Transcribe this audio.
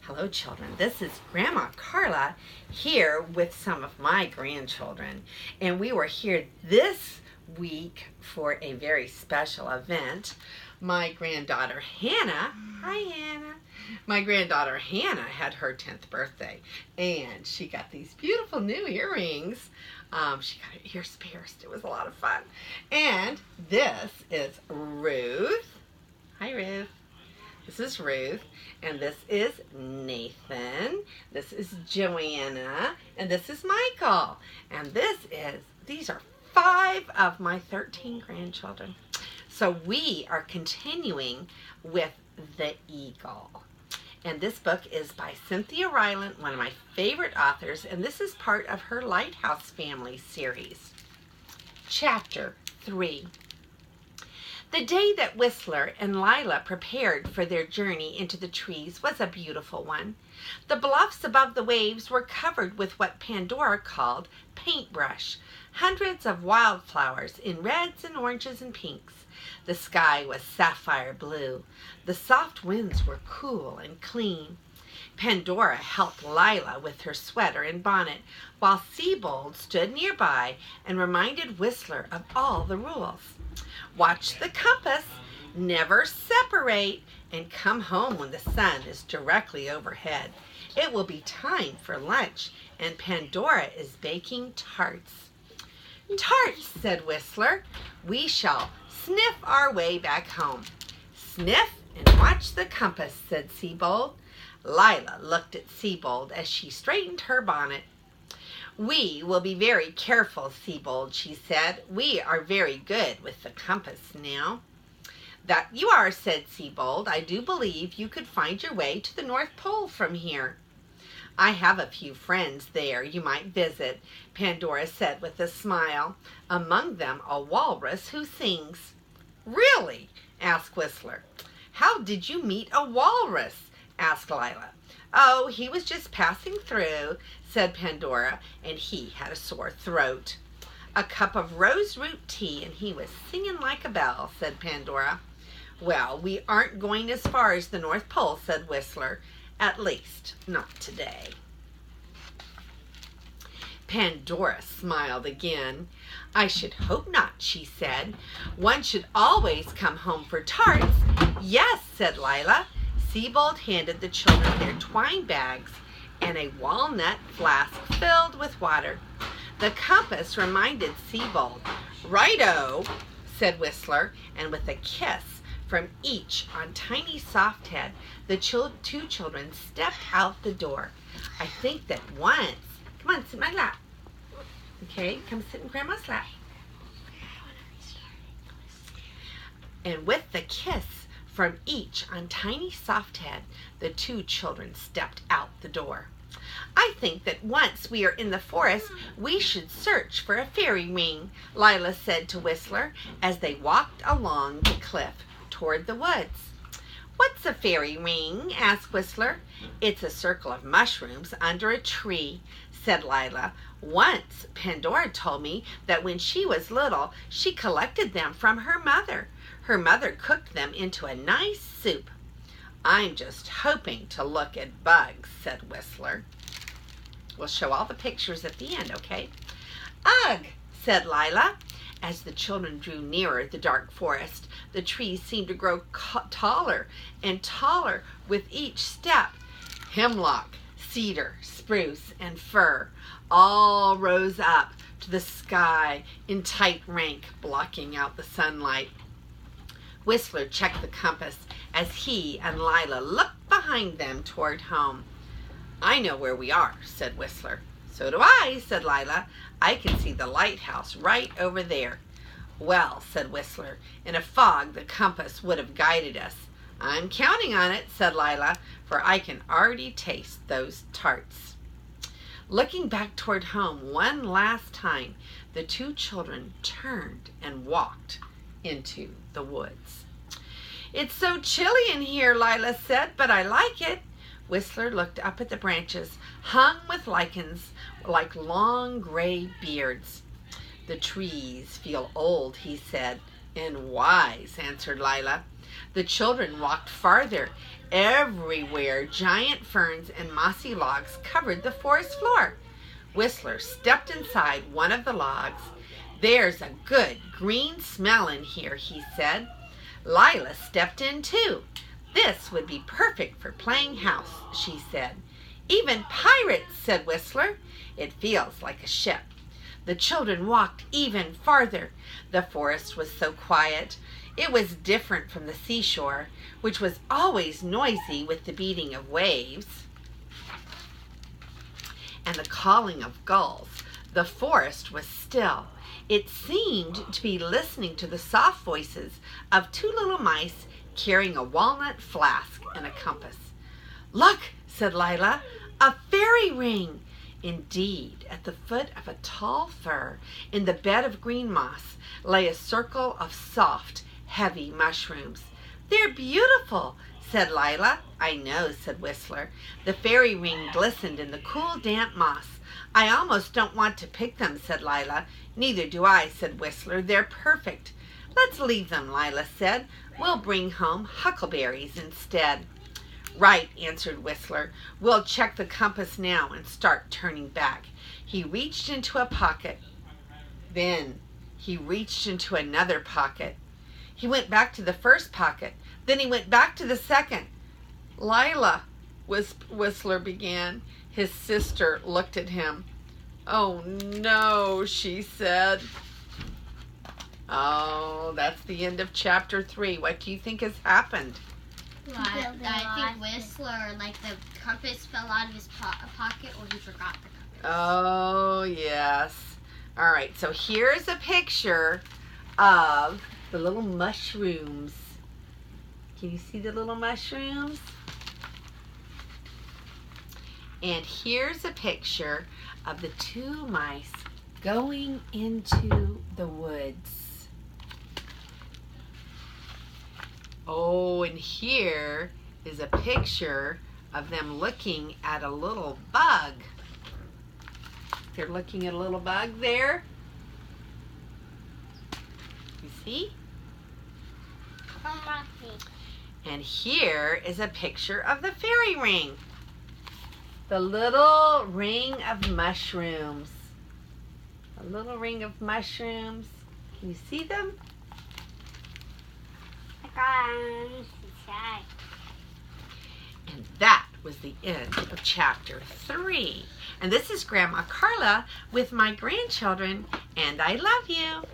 Hello, children. This is Grandma Carla here with some of my grandchildren. And we were here this week for a very special event. My granddaughter Hannah, hi Hannah. My granddaughter Hannah had her 10th birthday and she got these beautiful new earrings. She got her ears pierced. It was a lot of fun. And this is Ruth. Hi, Ruth. This is Ruth, and this is Nathan, this is Joanna, and this is Michael. And these are 5 of my 13 grandchildren. So we are continuing with The Eagle. And this book is by Cynthia Rylant, one of my favorite authors, and this is part of her Lighthouse Family series. Chapter 3. The day that Whistler and Lila prepared for their journey into the trees was a beautiful one. The bluffs above the waves were covered with what Pandora called paintbrush, hundreds of wildflowers in reds and oranges and pinks. The sky was sapphire blue. The soft winds were cool and clean. Pandora helped Lila with her sweater and bonnet, while Sebold stood nearby and reminded Whistler of all the rules. Watch the compass, never separate, and come home when the sun is directly overhead. It will be time for lunch, and Pandora is baking tarts. Tarts, said Whistler. We shall sniff our way back home. Sniff and watch the compass, said Sebold. Lila looked at Sebold as she straightened her bonnet. We will be very careful, Sebold, she said. We are very good with the compass now. That you are, said Sebold. I do believe you could find your way to the North Pole from here. I have a few friends there you might visit, Pandora said with a smile. Among them a walrus who sings. Really? Asked Whistler. How did you meet a walrus? Asked Lila. Oh, he was just passing through, said Pandora, and he had a sore throat. A cup of rose root tea, and he was singing like a bell, said Pandora. Well, we aren't going as far as the North Pole, said Whistler. At least, not today. Pandora smiled again. I should hope not, she said. One should always come home for tarts. Yes, said Lila. Sebold handed the children their twine bags and a walnut flask filled with water. The compass reminded Sebold. Righto, said Whistler, and with a kiss from each on Tiny Softhead, the two children stepped out the door. I think that once, come on, sit in my lap. Okay, come sit in Grandma's lap. And with the kiss from each on Tiny Softhead, the two children stepped out the door. I think that once we are in the forest, we should search for a fairy ring, Lila said to Whistler as they walked along the cliff toward the woods. What's a fairy ring? Asked Whistler. It's a circle of mushrooms under a tree, said Lila. Once, Pandora told me that when she was little, she collected them from her mother. Her mother cooked them into a nice soup. I'm just hoping to look at bugs, said Whistler. We'll show all the pictures at the end, okay? Ugh, said Lila. As the children drew nearer the dark forest, the trees seemed to grow taller and taller with each step. Hemlock, cedar, spruce, and fir all rose up to the sky in tight rank, blocking out the sunlight. Whistler checked the compass as he and Lila looked behind them toward home. I know where we are, said Whistler. So do I, said Lila. I can see the lighthouse right over there. Well, said Whistler, in a fog the compass would have guided us. I'm counting on it, said Lila, for I can already taste those tarts. Looking back toward home one last time, the two children turned and walked into the woods. It's so chilly in here, Lila said, but I like it. Whistler looked up at the branches, hung with lichens like long gray beards. The trees feel old, he said. And wise, answered Lila. The children walked farther, Everywhere, giant ferns and mossy logs covered the forest floor. Whistler stepped inside one of the logs. "There's a good green smell in here," he said. Lila stepped in too. "This would be perfect for playing house," she said. "Even pirates," said Whistler. "It feels like a ship." The children walked even farther. The forest was so quiet. It was different from the seashore, which was always noisy with the beating of waves and the calling of gulls. The forest was still. It seemed to be listening to the soft voices of two little mice carrying a walnut flask and a compass. "Look," said Lila, "a fairy ring." Indeed, at the foot of a tall fir, in the bed of green moss, lay a circle of soft, heavy mushrooms. "They're beautiful," said Lila. "I know," said Whistler. The fairy ring glistened in the cool, damp moss. "I almost don't want to pick them," said Lila. "Neither do I," said Whistler. "They're perfect." "Let's leave them," Lila said. "We'll bring home huckleberries instead." "Right," answered Whistler. "We'll check the compass now and start turning back." He reached into a pocket. Then he reached into another pocket. He went back to the first pocket. Then he went back to the second. "Lila," Whistler began. His sister looked at him. "Oh no," she said. Oh, that's the end of chapter 3. What do you think has happened? I think Whistler, the compass fell out of his pocket, or he forgot the compass. Oh, yes. All right, so here's a picture of the little mushrooms. Can you see the little mushrooms? And here's a picture of the two mice going into the woods. Oh, and here is a picture of them looking at a little bug. They're looking at a little bug there. You see? And here is a picture of the fairy ring. The little ring of mushrooms. A little ring of mushrooms. Can you see them? And that was the end of chapter 3. And this is Grandma Carla with my grandchildren, and I love you.